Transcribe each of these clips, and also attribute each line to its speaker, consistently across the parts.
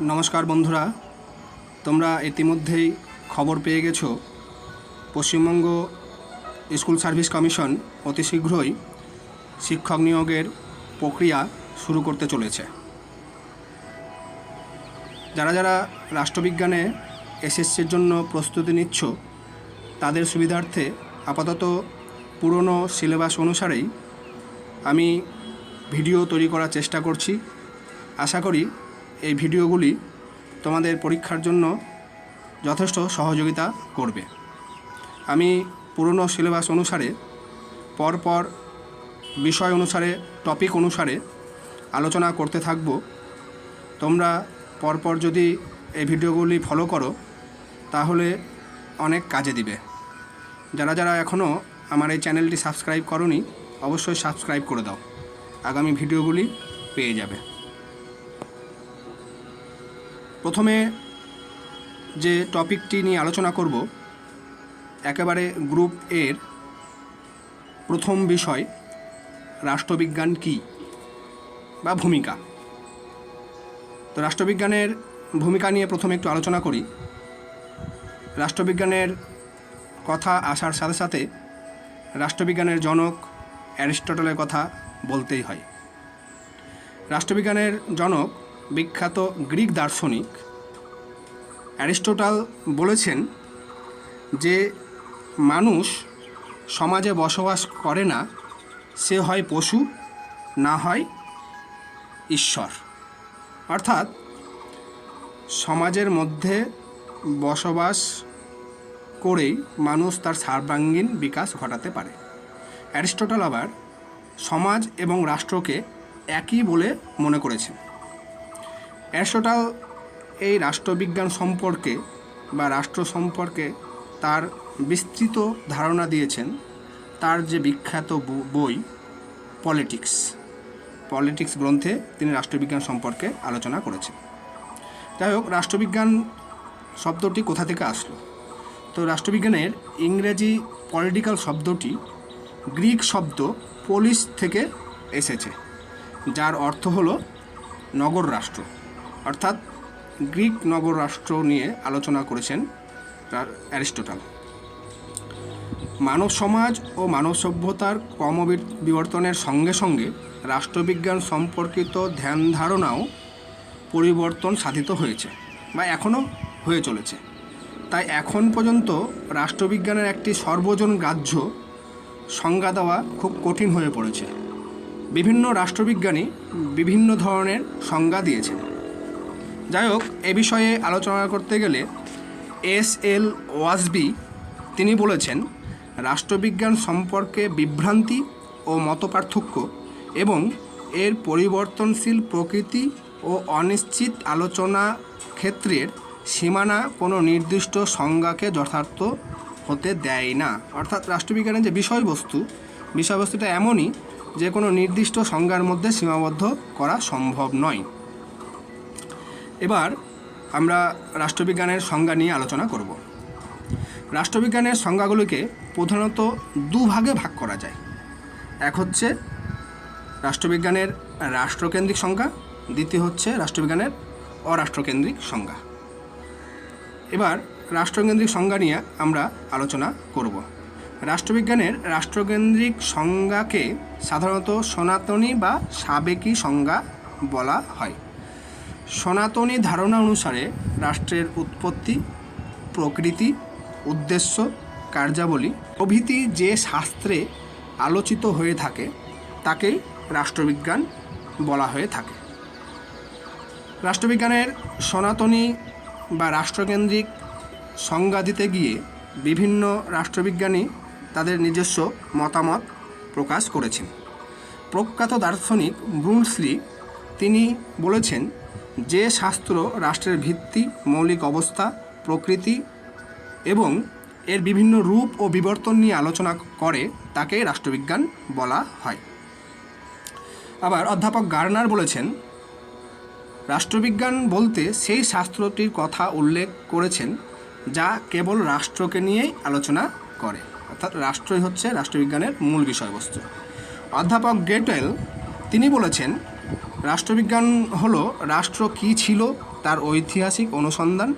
Speaker 1: নমস্কার বন্ধুরা, তোমরা ইতিমধ্যেই খবর পেয়ে গেছো পশ্চিমবঙ্গ স্কুল সার্ভিস কমিশন অতি শীঘ্রই শিক্ষক নিয়োগের প্রক্রিয়া শুরু করতে চলেছে। যারা যারা রাষ্ট্রবিজ্ঞানে এসএসসির জন্য প্রস্তুতি নিচ্ছ তাদের সুবিধার্থে আপাতত পুরনো সিলেবাস অনুসারেই আমি ভিডিও তৈরি করার চেষ্টা করছি। আশা করি এই ভিডিওগুলি তোমাদের পরীক্ষার জন্য যথেষ্ট সহযোগিতা করবে। আমি পুরনো সিলেবাস অনুসারে পরপর বিষয় অনুসারে টপিক অনুসারে আলোচনা করতে থাকব। তোমরা পরপর যদি এই ভিডিওগুলি ফলো করো তাহলে অনেক কাজে দিবে। যারা যারা এখনও আমার এই চ্যানেলটি সাবস্ক্রাইব করোনি অবশ্যই সাবস্ক্রাইব করে দাও, আগামী ভিডিওগুলি পেয়ে যাবে। প্রথমে যে টপিকটি নিয়ে আলোচনা করব একেবারে গ্রুপ এর প্রথম বিষয় রাষ্ট্রবিজ্ঞান কী বা ভূমিকা। তো রাষ্ট্রবিজ্ঞানের ভূমিকা নিয়ে প্রথমে একটু আলোচনা করি। রাষ্ট্রবিজ্ঞানের কথা আসার সাথে সাথে রাষ্ট্রবিজ্ঞানের জনক অ্যারিস্টটলের কথা বলতেই হয়। রাষ্ট্রবিজ্ঞানের জনক বিখ্যাত গ্রিক দার্শনিক অ্যারিস্টটল বলেছেন যে মানুষ সমাজে বসবাস করে না, সে হয় পশু না হয় ঈশ্বর। অর্থাৎ সমাজের মধ্যে বসবাস করেই মানুষ তার সর্বাঙ্গীন বিকাশ ঘটাতে পারে। অ্যারিস্টটল আবার সমাজ এবং রাষ্ট্রকে একই বলে মনে করেছেন। অ্যারিস্টটল এই রাষ্ট্রবিজ্ঞান সম্পর্কে বা রাষ্ট্র সম্পর্কে তার বিস্তৃত ধারণা দিয়েছেন তার যে বিখ্যাত বই পলিটিক্স গ্রন্থে তিনি রাষ্ট্রবিজ্ঞান সম্পর্কে আলোচনা করেছেন। যাই হোক, রাষ্ট্রবিজ্ঞান শব্দটি কোথা থেকে আসলো? তো রাষ্ট্রবিজ্ঞানের ইংরেজি পলিটিক্যাল শব্দটি গ্রিক শব্দ পোলিস থেকে এসেছে, যার অর্থ হলো নগর রাষ্ট্র। অর্থাৎ গ্রিক নগর রাষ্ট্র নিয়ে আলোচনা করেছেন অ্যারিস্টটল। মানব সমাজ ও মানব সভ্যতার ক্রমবিবর্তনের সঙ্গে সঙ্গে রাষ্ট্রবিজ্ঞান সম্পর্কিত ধ্যান ধারণাও পরিবর্তন সাধিত হয়েছে বা এখনও হয়ে চলেছে। তাই এখন পর্যন্ত রাষ্ট্রবিজ্ঞানের একটি সর্বজন গ্রাহ্য সংজ্ঞা দেওয়া খুব কঠিন হয়ে পড়েছে। বিভিন্ন রাষ্ট্রবিজ্ঞানী বিভিন্ন ধরনের সংজ্ঞা দিয়েছেন। যাই হোক, এ বিষয়ে আলোচনা করতে গেলে এস.এল. ওয়াসবি তিনি বলেছেন, রাষ্ট্রবিজ্ঞান সম্পর্কে বিভ্রান্তি ও মতপার্থক্য এবং এর পরিবর্তনশীল প্রকৃতি ও অনিশ্চিত আলোচনা ক্ষেত্রের সীমানা কোনো নির্দিষ্ট সংজ্ঞাকে যথার্থ হতে দেয় না। অর্থাৎ রাষ্ট্রবিজ্ঞানের যে বিষয়বস্তুটা এমনই যে কোনো নির্দিষ্ট সংজ্ঞার মধ্যে সীমাবদ্ধ করা সম্ভব নয়। এবার আমরা রাষ্ট্রবিজ্ঞানের সংজ্ঞা নিয়ে আলোচনা করব। রাষ্ট্রবিজ্ঞানের সংজ্ঞাগুলিকে প্রধানত দুভাগে ভাগ করা যায়। এক হচ্ছে রাষ্ট্রবিজ্ঞানের রাষ্ট্রকেন্দ্রিক সংজ্ঞা, দ্বিতীয় হচ্ছে রাষ্ট্রবিজ্ঞানের অরাষ্ট্রকেন্দ্রিক সংজ্ঞা। এবার রাষ্ট্রকেন্দ্রিক সংজ্ঞা নিয়ে আমরা আলোচনা করব। রাষ্ট্রবিজ্ঞানের রাষ্ট্রকেন্দ্রিক সংজ্ঞাকে সাধারণত সনাতনী বা সাবেকি সংজ্ঞা বলা হয়। সনাতনী ধারণা অনুসারে রাষ্ট্রের উৎপত্তি, প্রকৃতি, উদ্দেশ্য, কার্যাবলী প্রভৃতি যে শাস্ত্রে আলোচিত হয়ে থাকে তাকেই রাষ্ট্রবিজ্ঞান বলা হয়ে থাকে। রাষ্ট্রবিজ্ঞানের সনাতনী বা রাষ্ট্রকেন্দ্রিক সংজ্ঞা দিতে গিয়ে বিভিন্ন রাষ্ট্রবিজ্ঞানী তাদের নিজস্ব মতামত প্রকাশ করেছেন। প্রখ্যাত দার্শনিক ব্রুনসলি তিনি বলেছেন, যে শাস্ত্র রাষ্ট্রের ভিত্তি, মৌলিক অবস্থা, প্রকৃতি এবং এর বিভিন্ন রূপ ও বিবর্তন নিয়ে আলোচনা করে তাকে রাষ্ট্রবিজ্ঞান বলা হয়। আবার অধ্যাপক গার্নার বলেছেন, রাষ্ট্রবিজ্ঞান বলতে সেই শাস্ত্রটির কথা উল্লেখ করেছেন যা কেবল রাষ্ট্রকে নিয়েই আলোচনা করে। অর্থাৎ রাষ্ট্রই হচ্ছে রাষ্ট্রবিজ্ঞানের মূল বিষয়বস্তু। অধ্যাপক গেটেল তিনি বলেছেন, রাষ্ট্রবিজ্ঞান হলো রাষ্ট্র কী ছিল তার ঐতিহাসিক অনুসন্ধান,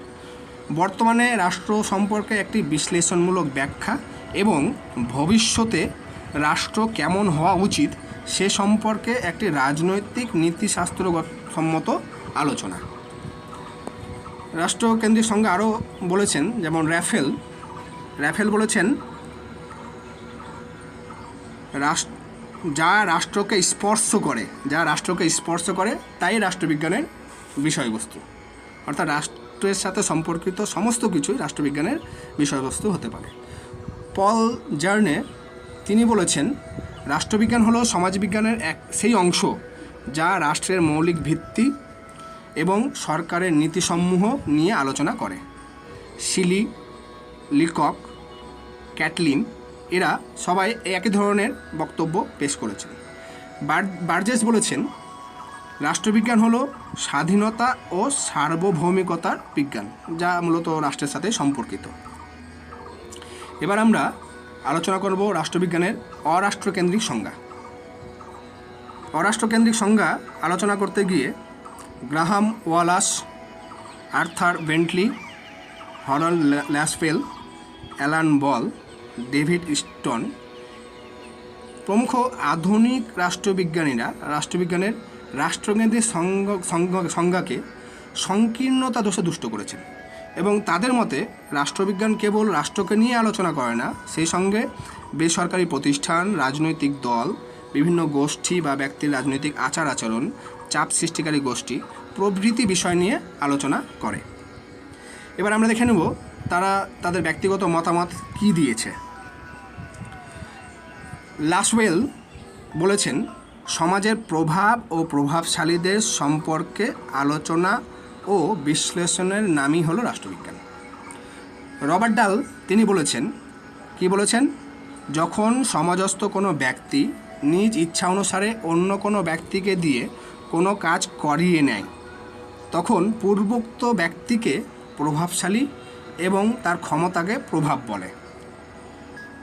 Speaker 1: বর্তমানে রাষ্ট্র সম্পর্কে একটি বিশ্লেষণমূলক ব্যাখ্যা এবং ভবিষ্যতে রাষ্ট্র কেমন হওয়া উচিত সে সম্পর্কে একটি রাজনৈতিক নীতিশাস্ত্রসম্মত আলোচনা। রাষ্ট্রকেন্দ্রিক সংজ্ঞা আরও বলেছেন, যেমন র্যাফেল বলেছেন, যা রাষ্ট্রকে স্পর্শ করে তাই রাষ্ট্রবিজ্ঞানের বিষয়বস্তু। অর্থাৎ রাষ্ট্রের সাথে সম্পর্কিত সমস্ত কিছুই রাষ্ট্রবিজ্ঞানের বিষয়বস্তু হতে পারে। পল জার্নে তিনি বলেছেন, রাষ্ট্রবিজ্ঞান হলো সমাজবিজ্ঞানের সেই অংশ যা রাষ্ট্রের মৌলিক ভিত্তি এবং সরকারের নীতিসমূহ নিয়ে আলোচনা করে। শিলি, লিকক, ক্যাটলিন এরা সবাই একই ধরনের বক্তব্য পেশ করেছেন। বার্জেস বলেছেন, রাষ্ট্রবিজ্ঞান হলো স্বাধীনতা ও সার্বভৌমিকতার বিজ্ঞান, যা মূলত রাষ্ট্রের সাথে সম্পর্কিত। এবার আমরা আলোচনা করব রাষ্ট্রবিজ্ঞানের অরাষ্ট্রকেন্দ্রিক সংজ্ঞা। অরাষ্ট্রকেন্দ্রিক সংজ্ঞা আলোচনা করতে গিয়ে Graham Wallas, Arthur Bentley, Harold Lasswell, Alan Ball, David Stone প্রমুখ আধুনিক রাষ্ট্রবিজ্ঞানীরা রাষ্ট্রবিজ্ঞানের রাষ্ট্রকেন্দ্রিক সংজ্ঞাকে সংকীর্ণতা দোষে দুষ্ট করেছেন এবং তাদের মতে রাষ্ট্রবিজ্ঞান কেবল রাষ্ট্রকে নিয়ে আলোচনা করে না, সেই সঙ্গে বেসরকারি প্রতিষ্ঠান, রাজনৈতিক দল, বিভিন্ন গোষ্ঠী বা ব্যক্তির রাজনৈতিক আচার আচরণ, চাপ সৃষ্টিকারী গোষ্ঠী প্রভৃতি বিষয় নিয়ে আলোচনা করে। এবার আমরা দেখে নেব তারা তাদের ব্যক্তিগত মতামত কী দিয়েছে। লাসওয়েল বলেছেন, সমাজের প্রভাব ও প্রভাবশালীদের সম্পর্কে আলোচনা ও বিশ্লেষণের নামই হলো রাষ্ট্রবিজ্ঞান। রবার্ট ডাল তিনি বলেছেন, যখন সমাজস্থ কোনো ব্যক্তি নিজ ইচ্ছা অনুসারে অন্য কোনো ব্যক্তিকে দিয়ে কোনো কাজ করিয়ে নেয়, তখন পূর্বোক্ত ব্যক্তিকে প্রভাবশালী এবং তার ক্ষমতাকে প্রভাব বলে।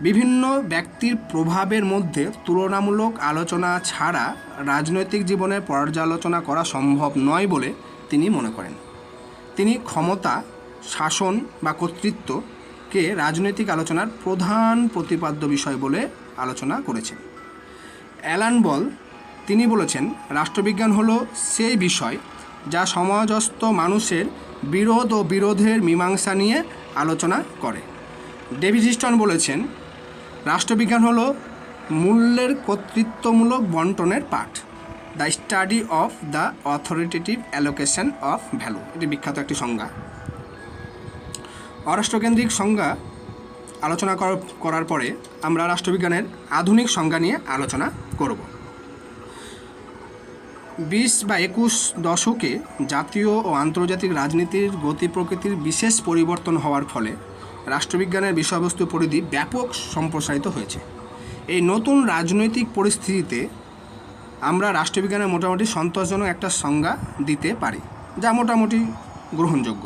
Speaker 1: বিভিন্ন ব্যক্তির প্রভাবের মধ্যে তুলনামূলক আলোচনা ছাড়া রাজনৈতিক জীবনের পর্যালোচনা করা সম্ভব নয় বলে তিনি মনে করেন। তিনি ক্ষমতা, শাসন বা কর্তৃত্বকে রাজনৈতিক আলোচনার প্রধান প্রতিপাদ্য বিষয় বলে আলোচনা করেছেন। অ্যালান বল তিনি বলেছেন, রাষ্ট্রবিজ্ঞান হলো সেই বিষয় যা সমাজস্থ মানুষের বিরোধ ও বিরোধের মীমাংসা নিয়ে আলোচনা করে। ডেভিড স্টোন বলেছেন, রাষ্ট্রবিজ্ঞান হলো মূল্যের কর্তৃত্বমূলক বন্টনের পাঠ, the study of the authoritative allocation of value. এটি বিখ্যাত একটি সংজ্ঞা। অরাষ্ট্রকেন্দ্রিক সংজ্ঞা আলোচনা করার পরে আমরা রাষ্ট্রবিজ্ঞানের আধুনিক সংজ্ঞা নিয়ে আলোচনা করব। 20 বা 21 দশকে জাতীয় ও আন্তর্জাতিক রাজনীতির গতি প্রকৃতির বিশেষ পরিবর্তন হওয়ার ফলে রাষ্ট্রবিজ্ঞানের বিষয়বস্তু পরিধি ব্যাপক সম্প্রসারিত হয়েছে। এই নতুন রাজনৈতিক পরিস্থিতিতে আমরা রাষ্ট্রবিজ্ঞানের মোটামুটি সন্তোষজনক একটা সংজ্ঞা দিতে পারি, যা মোটামুটি গ্রহণযোগ্য।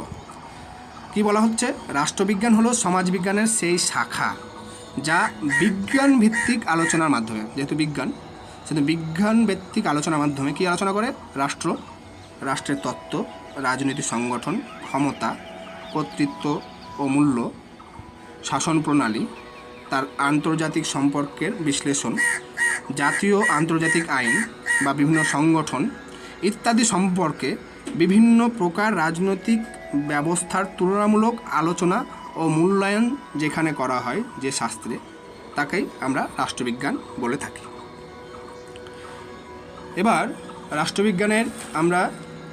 Speaker 1: কি বলা হচ্ছে? রাষ্ট্রবিজ্ঞান হলো সমাজবিজ্ঞানের সেই শাখা যা বিজ্ঞান ভিত্তিক আলোচনার মাধ্যমে, যেহেতু বিজ্ঞান সেহেতু বিজ্ঞান ভিত্তিক আলোচনার মাধ্যমে কী আলোচনা করে? রাষ্ট্রের তত্ত্ব, রাজনৈতিক সংগঠন, ক্ষমতা, কর্তৃত্ব ও মূল্য, শাসন প্রণালী, তার আন্তর্জাতিক সম্পর্কের বিশ্লেষণ, জাতীয় আন্তর্জাতিক আইন বা বিভিন্ন সংগঠন ইত্যাদি সম্পর্কে বিভিন্ন প্রকার রাজনৈতিক ব্যবস্থার তুলনামূলক আলোচনা ও মূল্যায়ন যেখানে করা হয় যে শাস্ত্রে, তাকেই আমরা রাষ্ট্রবিজ্ঞান বলে থাকি। এবার রাষ্ট্রবিজ্ঞানের আমরা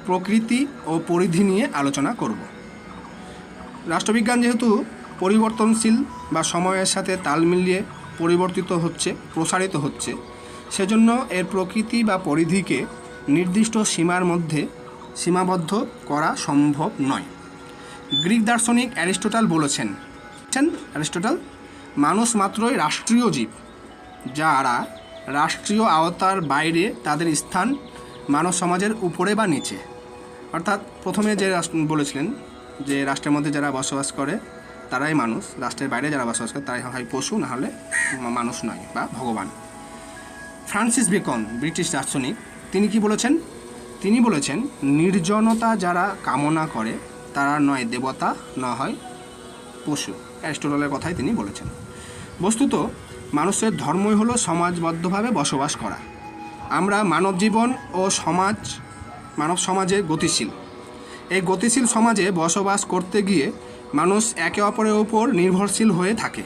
Speaker 1: প্রকৃতি ও পরিধি নিয়ে আলোচনা করব। রাষ্ট্রবিজ্ঞান যেহেতু পরিবর্তনশীল বা সময়ের সাথে তাল মিলিয়ে প্রসারিত হচ্ছে, সেজন্য এর প্রকৃতি বা পরিধিকে নির্দিষ্ট সীমার মধ্যে সীমাবদ্ধ করা সম্ভব নয়। গ্রিক দার্শনিক অ্যারিস্টটল বলেছেন, মানুষ মাত্রই রাষ্ট্রীয় জীব, যারা রাষ্ট্রীয় আওতার বাইরে তাদের স্থান মানব সমাজের উপরে বা নিচে। অর্থাৎ প্রথমে যে বলেছিলেন যে রাষ্ট্রের মধ্যে যারা বসবাস করে তারাই মানুষ, রাষ্ট্রের বাইরে যারা বসবাস করে তারাই হয় পশু, না হলে মানুষ নয় বা ভগবান। ফ্রান্সিস বেকন ব্রিটিশ দার্শনিক, তিনি কি বলেছেন? তিনি বলেছেন, নির্জনতা যারা কামনা করে তারা নয় দেবতা, না হয় পশু। অ্যারিস্টটলের কথাই তিনি বলেছেন। বস্তুত মানুষের ধর্মই হলো সমাজবদ্ধভাবে বসবাস করা। আমরা মানব জীবন ও মানব সমাজে গতিশীল। এই গতিশীল সমাজে বসবাস করতে গিয়ে মানুষ একে অপরের উপর নির্ভরশীল হয়ে থাকে।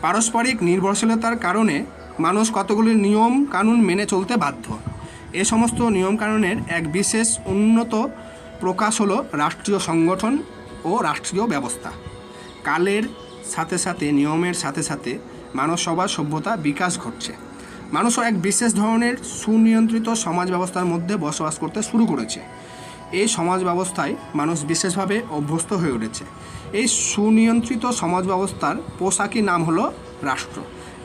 Speaker 1: পারস্পরিক নির্ভরশীলতার কারণে মানুষ কতগুলি নিয়ম কানুন মেনে চলতে বাধ্য। এ সমস্ত নিয়মকানুনের এক বিশেষ উন্নত প্রকাশ হলো রাষ্ট্রীয় সংগঠন ও রাষ্ট্রীয় ব্যবস্থা। কালের সাথে সাথে, নিয়মের সাথে সাথে মানব সভ্যতা বিকাশ ঘটছে। মানুষও এক বিশেষ ধরনের সুনিয়ন্ত্রিত সমাজ ব্যবস্থার মধ্যে বসবাস করতে শুরু করেছে। এই সমাজ ব্যবস্থায় মানুষ বিশেষভাবে অভ্যস্ত হয়ে উঠেছে। এই সুনিয়ন্ত্রিত সমাজ ব্যবস্থার পোশাকি নাম হলো রাষ্ট্র।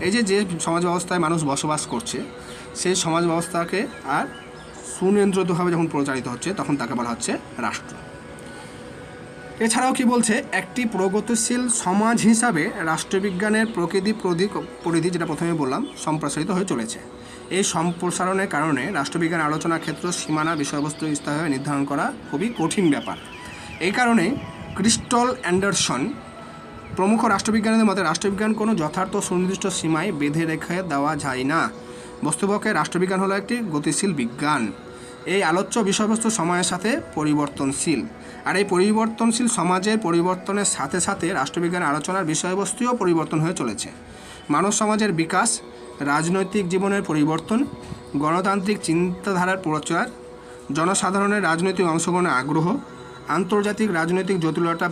Speaker 1: এই যে সমাজ ব্যবস্থায় মানুষ বসবাস করছে, সেই সমাজ ব্যবস্থাকে আর সুনিয়ন্ত্রিতভাবে যখন প্রচারিত হচ্ছে তখন তাকে বলা হচ্ছে রাষ্ট্র। এছাড়াও কি বলছে, একটি প্রগতিশীল সমাজ হিসাবে রাষ্ট্রবিজ্ঞানের পরিধি, যেটা প্রথমে বললাম, সম্প্রসারিত হয়ে চলেছে। এই সম্প্রসারণের কারণে রাষ্ট্রবিজ্ঞান আলোচনার ক্ষেত্রে সীমানা, বিষয়বস্তু স্থায়ীভাবে নির্ধারণ করা খুবই কঠিন ব্যাপার। এই কারণে ক্রিস্টল অ্যান্ডারসন প্রমুখ রাষ্ট্রবিজ্ঞানীদের মতে রাষ্ট্রবিজ্ঞান কোনো যথার্থ সুনির্দিষ্ট সীমায় বেঁধে রেখে দেওয়া যায় না। বস্তুপক্ষে রাষ্ট্রবিজ্ঞান হলো একটি গতিশীল বিজ্ঞান। এই আলোচ্য বিষয়বস্তু সময়ের সাথে পরিবর্তনশীল, আর এই পরিবর্তনশীল সমাজের পরিবর্তনের সাথে সাথে রাষ্ট্রবিজ্ঞানের আলোচনার বিষয়বস্তুও পরিবর্তন হয়ে চলেছে। মানব সমাজের বিকাশ, রাজনৈতিক জীবনের পরিবর্তন, গণতান্ত্রিক চিন্তাধারার প্রচার, জনসাধারণের রাজনৈতিক অংশগ্রহণের আগ্রহ, আন্তর্জাতিক রাজনৈতিক জটিলতা,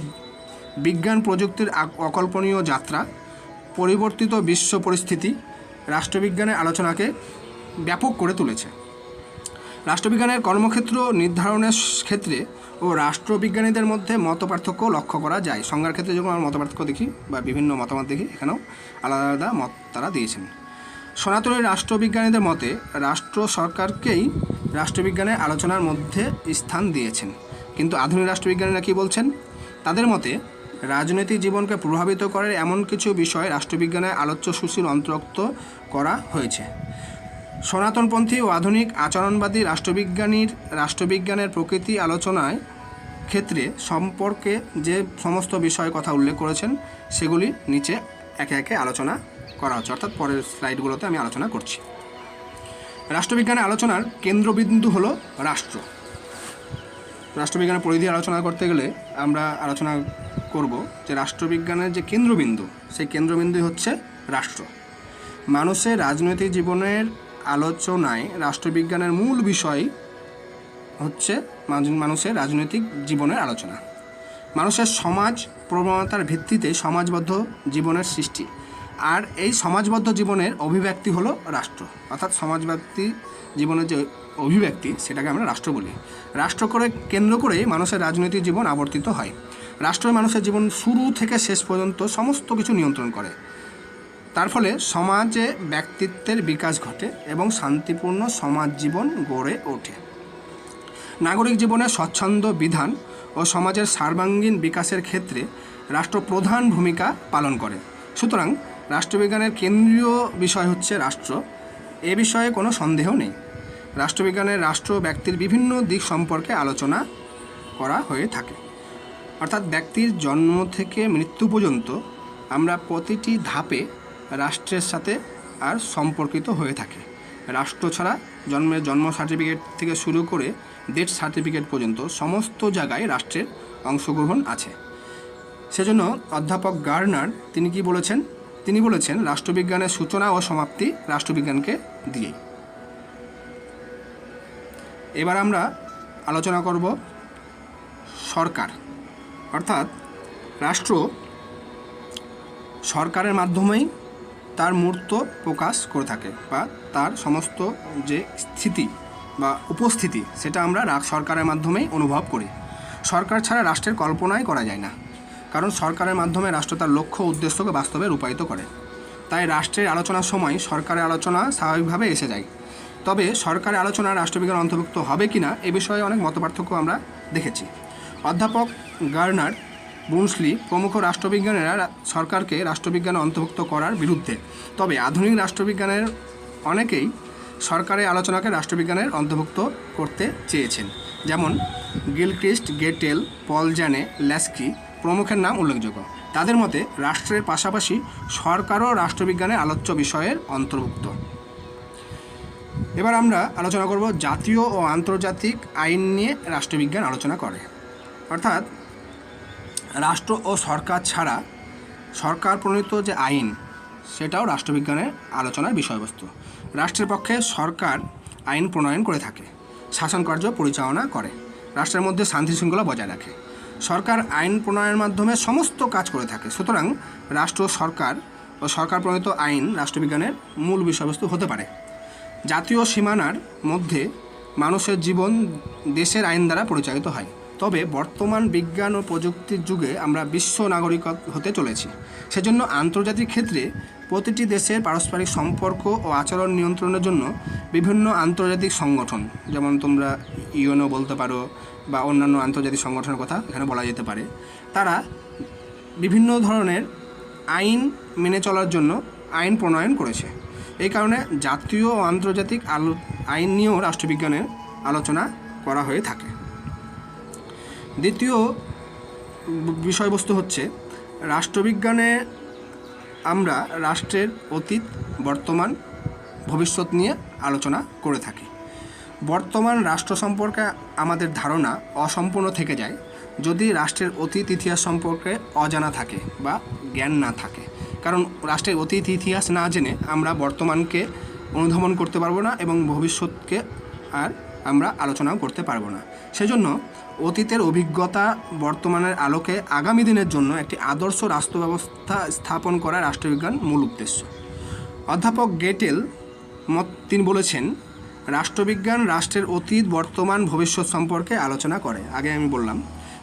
Speaker 1: বিজ্ঞান প্রযুক্তির অকল্পনীয় যাত্রা, পরিবর্তিত বিশ্ব পরিস্থিতি রাষ্ট্রবিজ্ঞানের আলোচনাকে ব্যাপক করে তুলেছে। রাষ্ট্রবিজ্ঞানের কর্মক্ষেত্র নির্ধারণের ক্ষেত্রে ও রাষ্ট্রবিজ্ঞানীদের মধ্যে মতপার্থক্য লক্ষ্য করা যায়। সংজ্ঞার ক্ষেত্রে যখন আমরা মতপার্থক্য দেখি বা বিভিন্ন মতামত দেখি, এখানেও আলাদা আলাদা মত তারা দিয়েছেন। সনাতনী রাষ্ট্রবিজ্ঞানীদের মতে রাষ্ট্র সরকারকেই রাষ্ট্রবিজ্ঞানের আলোচনার মধ্যে স্থান দিয়েছেন। কিন্তু আধুনিক রাষ্ট্রবিজ্ঞানীরা কী বলছেন? তাদের মতে রাজনৈতিক জীবনকে প্রভাবিত করে এমন কিছু বিষয় রাষ্ট্রবিজ্ঞানের আলোচ্য সূচির অন্তর্ভুক্ত করা হয়েছে। সনাতনপন্থী ও আধুনিক আচরণবাদী রাষ্ট্রবিজ্ঞানের প্রকৃতি আলোচনায় ক্ষেত্রে সম্পর্কে যে সমস্ত বিষয় কথা উল্লেখ করেছেন সেগুলি নিচে একে একে আলোচনা করা হচ্ছে, অর্থাৎ পরের স্লাইডগুলোতে আমি আলোচনা করছি। রাষ্ট্রবিজ্ঞানের আলোচনার কেন্দ্রবিন্দু হলো রাষ্ট্র। রাষ্ট্রবিজ্ঞানের পরিধি আলোচনা করতে গেলে আমরা আলোচনা করব যে রাষ্ট্রবিজ্ঞানের যে কেন্দ্রবিন্দু, সেই কেন্দ্রবিন্দু হচ্ছে রাষ্ট্র। মানুষের রাজনৈতিক জীবনের আলোচনায় রাষ্ট্রবিজ্ঞানের মূল বিষয় হচ্ছে মানুষের রাজনৈতিক জীবনের আলোচনা। মানুষের সমাজ প্রবণতার ভিত্তিতে সমাজবদ্ধ জীবনের সৃষ্টি, আর এই সমাজবদ্ধ জীবনের অভিব্যক্তি হলো রাষ্ট্র। অর্থাৎ সমাজব্যক্তি জীবনের যে অভিব্যক্তি সেটাকে আমরা রাষ্ট্র বলি। রাষ্ট্র করে কেন্দ্র করেই মানুষের রাজনৈতিক জীবন আবর্তিত হয়। রাষ্ট্রই মানুষের জীবন শুরু থেকে শেষ পর্যন্ত সমস্ত কিছু নিয়ন্ত্রণ করে। তার ফলে সমাজে ব্যক্তিত্বের বিকাশ ঘটে এবং শান্তিপূর্ণ সমাজ জীবন গড়ে ওঠে। নাগরিক জীবনের স্বচ্ছন্দ বিধান ও সমাজের সর্বাঙ্গীন বিকাশের ক্ষেত্রে রাষ্ট্র প্রধান ভূমিকা পালন করে। সুতরাং রাষ্ট্রবিজ্ঞানের কেন্দ্রীয় বিষয় হচ্ছে রাষ্ট্র, এ বিষয়ে কোনো সন্দেহ নেই। রাষ্ট্রবিজ্ঞানের রাষ্ট্র ব্যক্তির বিভিন্ন দিক সম্পর্কে আলোচনা করা হয়ে থাকে। অর্থাৎ ব্যক্তির জন্ম থেকে মৃত্যু পর্যন্ত আমরা প্রতিটি ধাপে রাষ্ট্রের সাথে আর সম্পর্কিত হয়ে থাকে। রাষ্ট্র ছাড়া জন্ম সার্টিফিকেট থেকে শুরু করে ডেথ সার্টিফিকেট পর্যন্ত সমস্ত জায়গায় রাষ্ট্রের অংশগ্রহণ আছে। সেজন্য অধ্যাপক গার্নার তিনি কি বলেছেন? তিনি বলেছেন রাষ্ট্রবিজ্ঞানের সূচনা ও সমাপ্তি রাষ্ট্রবিজ্ঞানকে দিয়েই। এবার আমরা আলোচনা করব সরকার, অর্থাৎ রাষ্ট্র সরকারের মাধ্যমেই তার মূর্ত প্রকাশ করে থাকে বা তার সমস্ত যে স্থিতি বা উপস্থিতি সেটা আমরা সরকারের মাধ্যমেই অনুভব করি। সরকার ছাড়া রাষ্ট্রের কল্পনাই করা যায় না, কারণ সরকারের মাধ্যমে রাষ্ট্র তার লক্ষ্য উদ্দেশ্যকে বাস্তবে রূপায়িত করে। তাই রাষ্ট্রের আলোচনার সময় সরকারের আলোচনা স্বাভাবিকভাবে এসে যায়। তবে সরকারের আলোচনা রাষ্ট্রবিজ্ঞান অন্তর্ভুক্ত হবে কি না এ বিষয়ে অনেক মতপার্থক্য আমরা দেখেছি। অধ্যাপক গার্নার, ব্রুনসলি প্রমুখ রাষ্ট্রবিজ্ঞানীরা সরকারকে রাষ্ট্রবিজ্ঞানে অন্তর্ভুক্ত করার বিরুদ্ধে। তবে আধুনিক রাষ্ট্রবিজ্ঞানের অনেকেই সরকারের আলোচনাকে রাষ্ট্রবিজ্ঞানের অন্তর্ভুক্ত করতে চেয়েছেন, যেমন গিলক্রিস্ট, গেটেল, পল জ্যানে, ল্যাস্কি প্রমুখের নাম উল্লেখযোগ্য। তাদের মতে রাষ্ট্রের পাশাপাশি সরকারও রাষ্ট্রবিজ্ঞানের আলোচ্য বিষয়ের অন্তর্ভুক্ত। এবার আমরা আলোচনা করব জাতীয় ও আন্তর্জাতিক আইন নিয়ে রাষ্ট্রবিজ্ঞান আলোচনা করে। অর্থাৎ রাষ্ট্র ও সরকার ছাড়া সরকার প্রণীত যে আইন, সেটাও রাষ্ট্রবিজ্ঞানের আলোচনার বিষয়বস্তু। রাষ্ট্রের পক্ষে সরকার আইন প্রণয়ন করে থাকে, শাসন কার্য পরিচালনা করে, রাষ্ট্রের মধ্যে শান্তি শৃঙ্খলা বজায় রাখে। সরকার আইন প্রণয়নের মাধ্যমে সমস্ত কাজ করে থাকে। সুতরাং রাষ্ট্র, সরকার ও সরকার প্রণীত আইন রাষ্ট্রবিজ্ঞানের মূল বিষয়বস্তু হতে পারে। জাতীয় সীমানার মধ্যে মানুষের জীবন দেশের আইন দ্বারা পরিচালিত হয়। তবে বর্তমান বিজ্ঞান ও প্রযুক্তির যুগে আমরা বিশ্ব নাগরিক হতে চলেছি। সেজন্য আন্তর্জাতিক ক্ষেত্রে প্রতিটি দেশের পারস্পরিক সম্পর্ক ও আচরণ নিয়ন্ত্রণের জন্য বিভিন্ন আন্তর্জাতিক সংগঠন, যেমন তোমরা ইউএনও বলতে পারো বা অন্যান্য আন্তর্জাতিক সংগঠনের কথা এখানে বলা যেতে পারে, তারা বিভিন্ন ধরনের আইন মেনে চলার জন্য আইন প্রণয়ন করেছে। এই কারণে জাতীয় ও আন্তর্জাতিক আইন নিয়েও রাষ্ট্রবিজ্ঞানের আলোচনা করা হয়ে থাকে। দ্বিতীয় বিষয়বস্তু হচ্ছে রাষ্ট্রবিজ্ঞানে আমরা রাষ্ট্রের অতীত, বর্তমান, ভবিষ্যৎ নিয়ে আলোচনা করে থাকি। বর্তমান রাষ্ট্র সম্পর্কে আমাদের ধারণা অসম্পূর্ণ থেকে যায় যদি রাষ্ট্রের অতীত ইতিহাস সম্পর্কে অজানা থাকে বা জ্ঞান না থাকে। কারণ রাষ্ট্রের অতীত ইতিহাস না জেনে আমরা বর্তমানকে অনুধাবন করতে পারবো না এবং ভবিষ্যৎকে আর আমরা আলোচনাও করতে পারবো না। সেজন্য অতীতের অভিজ্ঞতা বর্তমানের আলোকে আগামী দিনের জন্য একটি আদর্শ রাষ্ট্র ব্যবস্থা স্থাপন করা রাষ্ট্রবিজ্ঞান মূল উদ্দেশ্য। অধ্যাপক গেটেল তিনি বলেছেন, রাষ্ট্রবিজ্ঞান রাষ্ট্রের অতীত, বর্তমান, ভবিষ্যৎ সম্পর্কে আলোচনা করে। আগে আমি বললাম,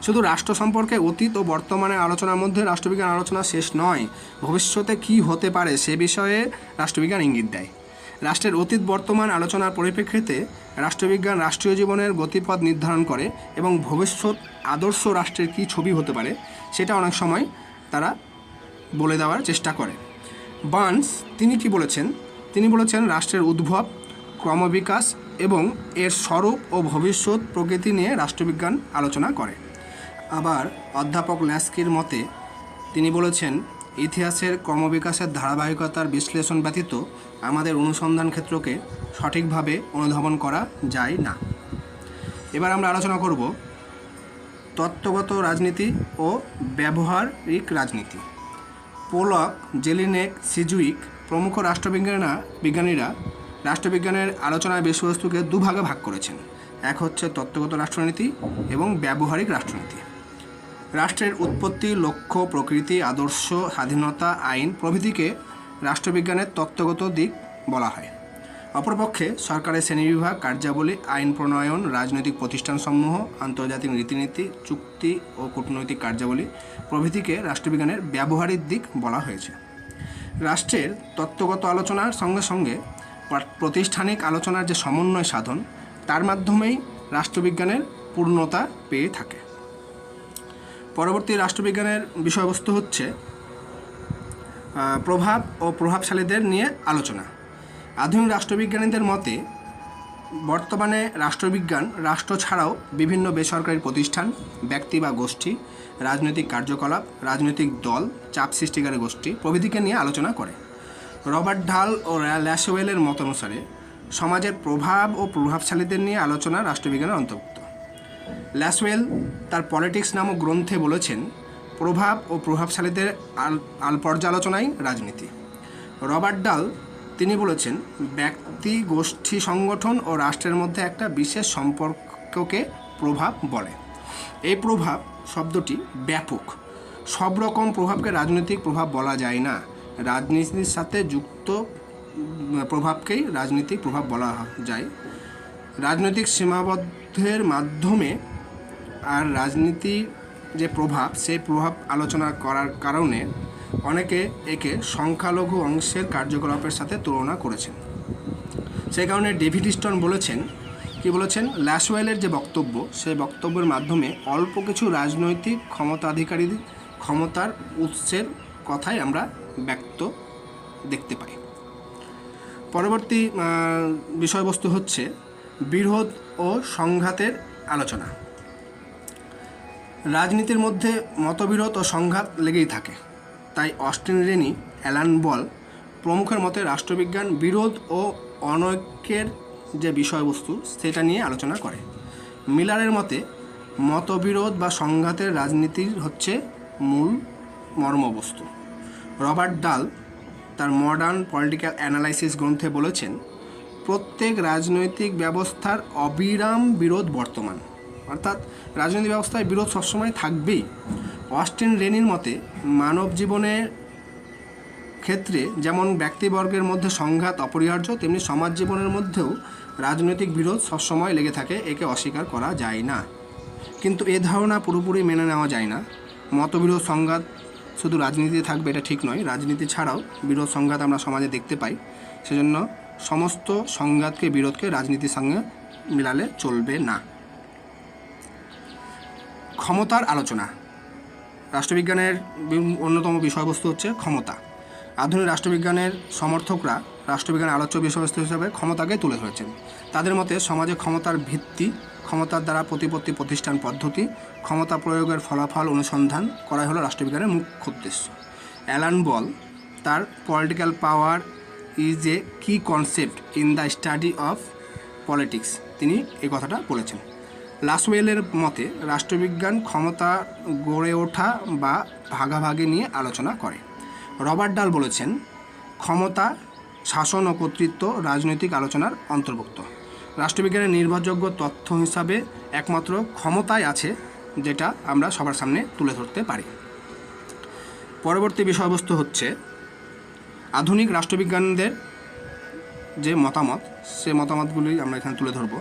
Speaker 1: শুধু রাষ্ট্র সম্পর্কে অতীত ও বর্তমানের আলোচনার মধ্যে রাষ্ট্রবিজ্ঞান আলোচনা শেষ নয়, ভবিষ্যতে কী হতে পারে সে বিষয়ে রাষ্ট্রবিজ্ঞান ইঙ্গিত দেয়। রাষ্ট্রের অতীত বর্তমান আলোচনার পরিপ্রেক্ষিতে রাষ্ট্রবিজ্ঞান রাষ্ট্রীয় জীবনের গতিপথ নির্ধারণ করে এবং ভবিষ্যৎ আদর্শ রাষ্ট্রের কী ছবি হতে পারে সেটা অনেক সময় তারা বলে দেওয়ার চেষ্টা করে। বার্নস তিনি কি বলেছেন? তিনি বলেছেন, রাষ্ট্রের উদ্ভব, ক্রমবিকাশ এবং এর স্বরূপ ও ভবিষ্যৎ প্রকৃতি নিয়ে রাষ্ট্রবিজ্ঞান আলোচনা করে। আবার অধ্যাপক ল্যাস্কির মতে তিনি বলেছেন, ইতিহাসের ক্রমবিকাশের ধারাবাহিকতার বিশ্লেষণ ব্যতীত আমাদের অনুসন্ধান ক্ষেত্রকে সঠিকভাবে অনুধাবন করা যায় না। এবার আমরা আলোচনা করব তত্ত্বগত রাজনীতি ও ব্যবহারিক রাজনীতি। পোলক, জেলিনেক, সিজুইক প্রমুখ বিজ্ঞানীরা রাষ্ট্রবিজ্ঞানের আলোচনার বিষয়বস্তুকে দুভাগে ভাগ করেছেন। এক হচ্ছে তত্ত্বগত রাষ্ট্রনীতি এবং ব্যবহারিক রাষ্ট্রনীতি। রাষ্ট্রের উৎপত্তি, লক্ষ্য, প্রকৃতি, আদর্শ, স্বাধীনতা, আইন প্রভৃতিকে রাষ্ট্রবিজ্ঞানের তত্ত্বগত দিক বলা হয়। অপরপক্ষে সরকারের শ্রেণীবিভাগ, কার্যাবলী, আইন প্রণয়ন, রাজনৈতিক প্রতিষ্ঠানসমূহ, আন্তর্জাতিক রীতিনীতি, চুক্তি ও কূটনৈতিক কার্যাবলী প্রভৃতিকে রাষ্ট্রবিজ্ঞানের ব্যবহারিক দিক বলা হয়েছে। রাষ্ট্রের তত্ত্বগত আলোচনার সঙ্গে সঙ্গে প্রাতিষ্ঠানিক আলোচনার যে সমন্বয় সাধন, তার মাধ্যমেই রাষ্ট্রবিজ্ঞানের পূর্ণতা পেয়ে থাকে। পরবর্তী রাষ্ট্রবিজ্ঞানের বিষয়বস্তু হচ্ছে প্রভাব ও প্রভাবশালীদের নিয়ে আলোচনা। আধুনিক রাষ্ট্রবিজ্ঞানীদের মতে বর্তমানে রাষ্ট্রবিজ্ঞান রাষ্ট্র ছাড়াও বিভিন্ন বেসরকারি প্রতিষ্ঠান, ব্যক্তি বা গোষ্ঠী, রাজনৈতিক কার্যকলাপ, রাজনৈতিক দল, চাপ সৃষ্টিকারী গোষ্ঠী প্রভৃতিকে নিয়ে আলোচনা করে। রবার্ট ঢাল ও ল্যাসওয়েলের মতানুসারে সমাজের প্রভাব ও প্রভাবশালীদের নিয়ে আলোচনা রাষ্ট্রবিজ্ঞানের অন্তর্ভুক্ত। ল্যাসওয়েল তার পলিটিক্স নামক গ্রন্থে বলেছেন, প্রভাব ও প্রভাবশালীদের পর্যালোচনাই রাজনীতি। রবার্ট ডাল তিনি বলেছেন, ব্যক্তি, গোষ্ঠী, সংগঠন ও রাষ্ট্রের মধ্যে একটা বিশেষ সম্পর্ককে প্রভাব বলে। এই প্রভাব শব্দটি ব্যাপক। সব রকম প্রভাবকে রাজনৈতিক প্রভাব বলা যায় না। রাজনীতির সাথে যুক্ত প্রভাবকেই রাজনৈতিক প্রভাব বলা যায়। রাজনৈতিক সীমাবদ্ধের মাধ্যমে আর রাজনীতির যে প্রভাব, সেই প্রভাব আলোচনা করার কারণে অনেকে একে সংখ্যালঘু অংশের কার্যকলাপের সাথে তুলনা করেছেন। সেই কারণে ডেভিড স্টোন বলেছেন, ল্যাসওয়েলের যে বক্তব্য, সেই বক্তব্যের মাধ্যমে অল্প কিছু রাজনৈতিক ক্ষমতাধিকারী ক্ষমতার উৎসের কথাই আমরা ব্যক্ত দেখতে পাই। পরবর্তী বিষয়বস্তু হচ্ছে বিরোধ ও সংঘাতের আলোচনা। রাজনীতির মধ্যে মতবিরোধ ও সংঘাত লেগেই থাকে, তাই অস্টিন রেনি, অ্যালান বল প্রমুখের মতে রাষ্ট্রবিজ্ঞান বিরোধ ও অনৈক্যের যে বিষয়বস্তু সেটা নিয়ে আলোচনা করে। মিলারের মতে মতবিরোধ বা সংঘাতের রাজনীতির হচ্ছে মূল মর্মবস্তু। রবার্ট ডাল তার মডার্ন পলিটিক্যাল অ্যানালাইসিস গ্রন্থে বলেছেন, প্রত্যেক রাজনৈতিক ব্যবস্থার অবিরাম বিরোধ বর্তমান, অর্থাৎ রাজনৈতিক ব্যবস্থায় বিরোধ সবসময় থাকবেই। অস্টিন রেনির মতে মানব জীবনের ক্ষেত্রে যেমন ব্যক্তিবর্গের মধ্যে সংঘাত অপরিহার্য, তেমনি সমাজ জীবনের মধ্যেও রাজনৈতিক বিরোধ সবসময় লেগে থাকে, একে অস্বীকার করা যায় না। কিন্তু এ ধারণা পুরোপুরি মেনে নেওয়া যায় না। মতবিরোধ সংঘাত শুধু রাজনীতিতে থাকবে এটা ঠিক নয়, রাজনীতি ছাড়াও বিরোধ সংঘাত আমরা সমাজে দেখতে পাই। সেজন্য সমস্ত সংঘাতকে, বিরোধকে রাজনীতির সঙ্গে মিলালে চলবে না। ক্ষমতার আলোচনা। রাষ্ট্রবিজ্ঞানের অন্যতম বিষয়বস্তু হচ্ছে ক্ষমতা। আধুনিক রাষ্ট্রবিজ্ঞানের সমর্থকরা রাষ্ট্রবিজ্ঞানের আলোচ্য বিষয়বস্তু হিসাবে ক্ষমতাকে তুলে ধরেছেন। তাদের মতে সমাজে ক্ষমতার ভিত্তি, ক্ষমতার দ্বারা প্রতিপত্তি প্রতিষ্ঠান পদ্ধতি, ক্ষমতা প্রয়োগের ফলাফল অনুসন্ধান করাই হলো রাষ্ট্রবিজ্ঞানের মুখ্য উদ্দেশ্য। অ্যালান বল তার পলিটিক্যাল পাওয়ার ইজ এ কি concept in the study of politics তিনি এই কথাটা বলেছেন। লাসওয়েলের মতে রাষ্ট্রবিজ্ঞান ক্ষমতা গড়ে ওঠা বা ভাগাভাগি নিয়ে আলোচনা করে। রবার্ট ডাল বলেছেন, ক্ষমতা, শাসন ও কর্তৃত্ব রাজনৈতিক আলোচনার অন্তর্ভুক্ত। রাষ্ট্রবিজ্ঞানের নির্ভরযোগ্য তথ্য হিসাবে একমাত্র ক্ষমতাই আছে, যেটা আমরা সবার সামনে তুলে ধরতে পারি। পরবর্তী বিষয়বস্তু হচ্ছে আধুনিক রাষ্ট্রবিজ্ঞানদের যে মতামত, সে মতামতগুলি আমরা এখানে তুলে ধরব।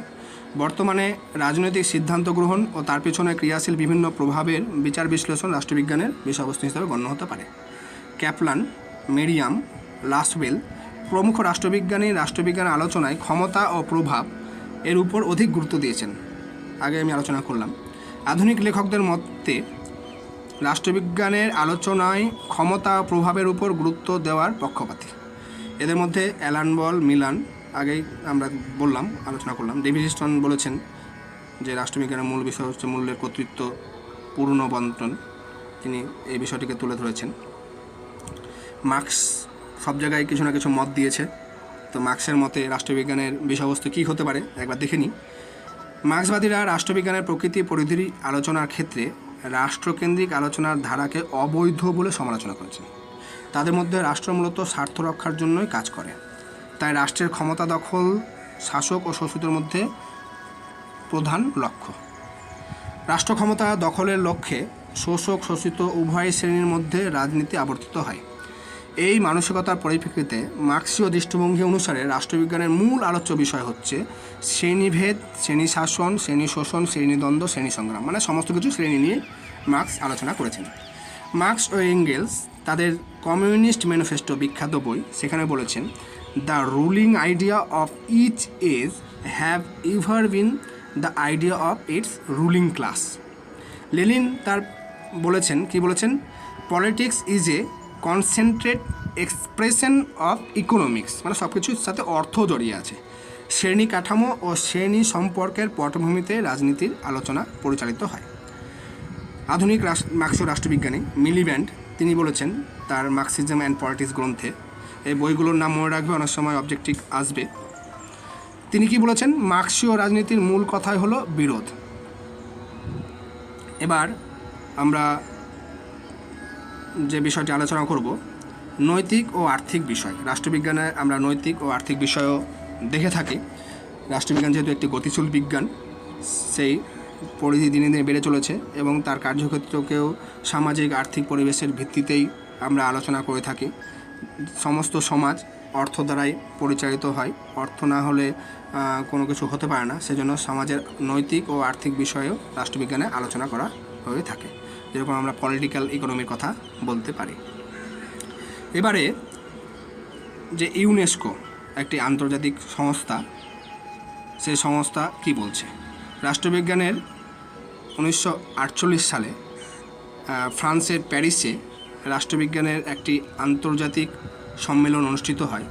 Speaker 1: বর্তমানে রাজনৈতিক সিদ্ধান্ত গ্রহণ ও তার পেছনে ক্রিয়াশীল বিভিন্ন প্রভাবের বিচার বিশ্লেষণ রাষ্ট্রবিজ্ঞানের বিষয়বস্তু হিসাবে গণ্য হতে পারে। ক্যাপলান, মেরিয়াম, লাসওয়েল প্রমুখ রাষ্ট্রবিজ্ঞান আলোচনায় ক্ষমতা ও প্রভাব এর উপর অধিক গুরুত্ব দিয়েছেন। আগে আমি আলোচনা করলাম। আধুনিক লেখকদের মতে রাষ্ট্রবিজ্ঞানের আলোচনায় ক্ষমতা ও প্রভাবের উপর গুরুত্ব দেওয়ার পক্ষপাতী। এদের মধ্যে অ্যালান বল, মিলান, আগেই আমরা আলোচনা করলাম। ডেভিড স্টোন বলেছেন যে রাষ্ট্রবিজ্ঞানের মূল বিষয় হচ্ছে মূল্যের কর্তৃত্ব, পূর্ণ বন্টন। তিনি এই বিষয়টিকে তুলে ধরেছেন। মার্কস সব জায়গায় কিছু না কিছু মত দিয়েছে। তো মার্কসের মতে রাষ্ট্রবিজ্ঞানের বিষয়বস্তু কী হতে পারে একবার দেখে নিই। মার্ক্সবাদীরা রাষ্ট্রবিজ্ঞানের প্রকৃতি পরিধির আলোচনার ক্ষেত্রে রাষ্ট্রকেন্দ্রিক আলোচনার ধারাকে অবৈধ বলে সমালোচনা করেছেন। তাদের মধ্যে রাষ্ট্র মূলত স্বার্থ রক্ষার জন্যই কাজ করে, তাই রাষ্ট্রের ক্ষমতা দখল শাসক ও শোষিতের মধ্যে প্রধান লক্ষ্য। রাষ্ট্র ক্ষমতা দখলের লক্ষ্যে শোষক শোষিত উভয় শ্রেণীর মধ্যে রাজনীতি আবর্তিত হয়। এই মানসিকতার পরিপ্রেক্ষিতে মার্ক্সীয় দৃষ্টিভঙ্গি অনুসারে রাষ্ট্রবিজ্ঞানের মূল আলোচ্য বিষয় হচ্ছে শ্রেণীভেদ, শ্রেণী শাসন, শ্রেণী শোষণ, শ্রেণীদ্বন্দ্ব, শ্রেণী সংগ্রাম, মানে সমস্ত কিছু শ্রেণী নিয়ে মার্ক্স আলোচনা করেছেন। মার্ক্স ও এঙ্গেলস তাদের কমিউনিস্ট ম্যানিফেস্টো বিখ্যাত বই, সেখানে বলেছেন, the ruling idea of each age have ever been the idea of its ruling class. Lenin তার বলেছেন politics is a concentrate expression of economics, মানে সব কিছুর সাথে অর্থ জড়িয়ে আছে। শ্রেণী কাঠামো ও শ্রেণী সম্পর্কের পটভূমিতে রাজনীতির আলোচনা পরিচালিত হয়। আধুনিক মার্ক্সীয় রাষ্ট্রবিজ্ঞানী মিলিব্যান্ড তিনি বলেছেন তার মার্কসিজম অ্যান্ড পলিটিক্স গ্রন্থে, এই বইগুলোর নাম মনে রাখবে, অনেক সময় অবজেক্টিভ আসবে। তিনি কি বলেছেন, মার্ক্সীয় রাজনীতির মূল কথাই হলো বিরোধ। এবার আমরা যে বিষয়টি আলোচনা করব, নৈতিক ও আর্থিক বিষয়। রাষ্ট্রবিজ্ঞানে আমরা নৈতিক ও আর্থিক বিষয়ও দেখে থাকি। রাষ্ট্রবিজ্ঞান যেহেতু একটি গতিশীল বিজ্ঞান, সেই পরিধি দিনে দিনে বেড়ে চলেছে এবং তার কার্যক্ষেত্রকেও সামাজিক আর্থিক পরিবেশের ভিত্তিতেই আমরা আলোচনা করে থাকি। সমস্ত সমাজ অর্থ দ্বারাই পরিচালিত হয়, অর্থ না হলে কোনো কিছু হতে পারে না। সেজন্য সমাজের নৈতিক ও আর্থিক বিষয়েও রাষ্ট্রবিজ্ঞানে আলোচনা করা হয়ে থাকে, যেরকম আমরা পলিটিক্যাল ইকোনমির কথা বলতে পারি। এবারে যে ইউনেস্কো একটি আন্তর্জাতিক সংস্থা, সেই সংস্থা কি বলছে। রাষ্ট্রবিজ্ঞানের 1948 সালে ফ্রান্সের প্যারিসে রাষ্ট্রবিজ্ঞানের একটি আন্তর্জাতিক সম্মেলন অনুষ্ঠিত হয়।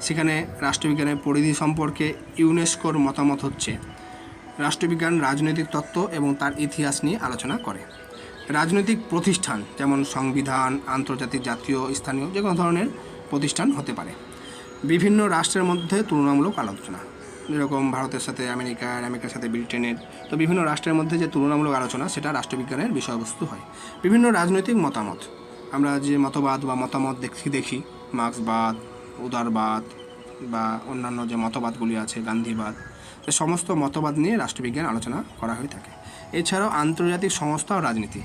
Speaker 1: সেখানে রাষ্ট্রবিজ্ঞানের পরিধি সম্পর্কে ইউনেস্কোর মতামত হচ্ছে রাষ্ট্রবিজ্ঞান রাজনৈতিক তত্ত্ব এবং তার ইতিহাস নিয়ে আলোচনা করে। রাজনৈতিক প্রতিষ্ঠান যেমন সংবিধান, আন্তর্জাতিক, জাতীয়, স্থানীয় যে কোনো ধরনের প্রতিষ্ঠান হতে পারে। বিভিন্ন রাষ্ট্রের মধ্যে তুলনামূলক আলোচনা, যেরকম ভারতের সাথে আমেরিকার সাথে ব্রিটেনের, তো বিভিন্ন রাষ্ট্রের মধ্যে যে তুলনামূলক আলোচনা সেটা রাষ্ট্রবিজ্ঞানের বিষয়বস্তু হয়। বিভিন্ন রাজনৈতিক মতামত, আমরা যে মতবাদ বা মতামত দেখি মার্ক্সবাদ, উদারবাদ বা অন্যান্য যে মতবাদগুলি আছে, গান্ধীবাদ, তো সমস্ত মতবাদ নিয়ে রাষ্ট্রবিজ্ঞান আলোচনা করা হয়ে থাকে। এছাড়াও আন্তর্জাতিক সংস্থা ও রাজনীতি,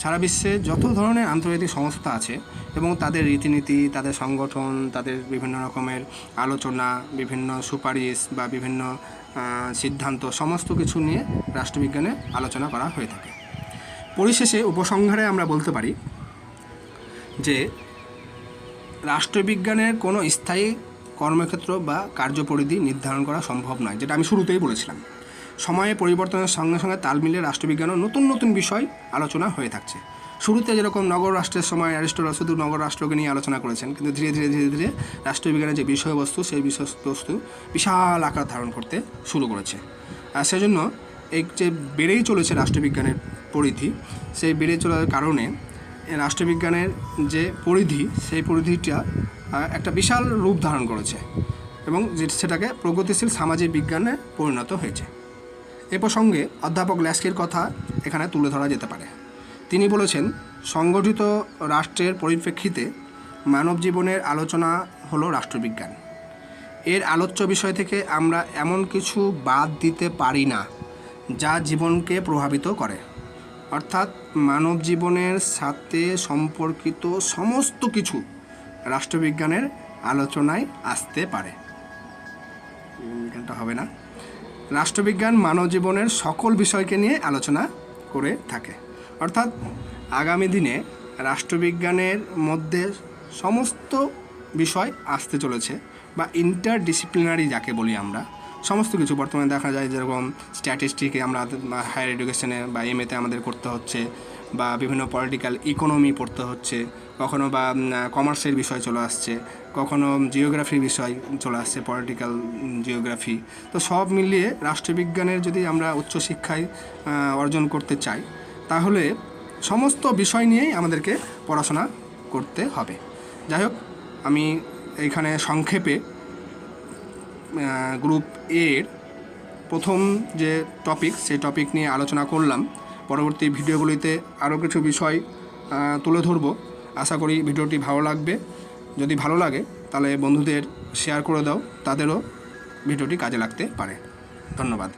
Speaker 1: সারা বিশ্বে যত ধরনের আন্তর্জাতিক সংস্থা আছে এবং তাদের রীতিনীতি, তাদের সংগঠন, তাদের বিভিন্ন রকমের আলোচনা, বিভিন্ন সুপারিশ বা বিভিন্ন সিদ্ধান্ত, সমস্ত কিছু নিয়ে রাষ্ট্রবিজ্ঞানে আলোচনা করা হয়ে থাকে। পরিশেষে উপসংহারে আমরা বলতে পারি যে রাষ্ট্রবিজ্ঞানের কোনো স্থায়ী কর্মক্ষেত্র বা কার্যপরিধি নির্ধারণ করা সম্ভব নয়, যেটা আমি শুরুতেই বলেছিলাম। সময়ে পরিবর্তনের সঙ্গে সঙ্গে তাল মিলিয়ে রাষ্ট্রবিজ্ঞানও নতুন নতুন বিষয় আলোচনা হয়ে থাকছে। শুরুতে যেরকম নগর রাষ্ট্রের সময় অ্যারিস্টটল শুধু নগর রাষ্ট্রকে নিয়ে আলোচনা করেছেন, কিন্তু ধীরে ধীরে রাষ্ট্রবিজ্ঞানের যে বিষয়বস্তু, সেই বিষয়বস্তু বিশাল আকার ধারণ করতে শুরু করেছে। আর সেজন্য এই যে বেড়েই চলেছে রাষ্ট্রবিজ্ঞানের পরিধি, সেই বেড়ে চলার কারণে রাষ্ট্রবিজ্ঞানের যে পরিধি, সেই পরিধিটা একটা বিশাল রূপ ধারণ করেছে এবং সেটাকে প্রগতিশীল সামাজিক বিজ্ঞানে পরিণত হয়েছে। এ প্রসঙ্গে অধ্যাপক ল্যাস্কির কথা এখানে তুলে ধরা যেতে পারে। তিনি বলেছেন, সংগঠিত রাষ্ট্রের পরিপ্রেক্ষিতে মানব জীবনের আলোচনা হলো রাষ্ট্রবিজ্ঞান। এর আলোচ্য বিষয় থেকে আমরা এমন কিছু বাদ দিতে পারি না যা জীবনকে প্রভাবিত করে, অর্থাৎ মানব জীবনের সাথে সম্পর্কিত সমস্ত কিছু রাষ্ট্রবিজ্ঞানের আলোচনায় আসতে পারে। বিজ্ঞানটা হবে না, রাষ্ট্রবিজ্ঞান মানব জীবনের সকল বিষয়কে নিয়ে আলোচনা করে থাকে। অর্থাৎ আগামী দিনে রাষ্ট্রবিজ্ঞানের মধ্যে সমস্ত বিষয় আসতে চলেছে, বা ইন্টারডিসিপ্লিনারি যাকে বলি আমরা, সমস্ত কিছু বর্তমানে দেখা যায় যেরকম স্ট্যাটিস্টিকে আমরা হায়ার এডুকেশনে বা এমএতে আমাদের করতে হচ্ছে, বা বিভিন্ন পলিটিক্যাল ইকোনমি পড়তে হচ্ছে, কখনো বা কমার্সের বিষয় চলে আসছে, কখনো জিওগ্রাফির বিষয় চলে আসছে, পলিটিক্যাল জিওগ্রাফি। তো সব মিলিয়ে রাষ্ট্রবিজ্ঞানের যদি আমরা উচ্চশিক্ষায় অর্জন করতে চাই, তাহলে সমস্ত বিষয় নিয়েই আমাদেরকে পড়াশোনা করতে হবে। যাই হোক, আমি এইখানে সংক্ষেপে গ্রুপ এর প্রথম যে টপিক, সেই টপিক নিয়ে আলোচনা করলাম। পরবর্তী ভিডিওগুলিতে আরও কিছু বিষয় তুলে ধরব। আশা করি ভিডিওটি ভালো লাগবে। যদি ভালো লাগে তাহলে বন্ধুদের শেয়ার করে দাও, তাদেরও ভিডিওটি কাজে লাগতে পারে। ধন্যবাদ।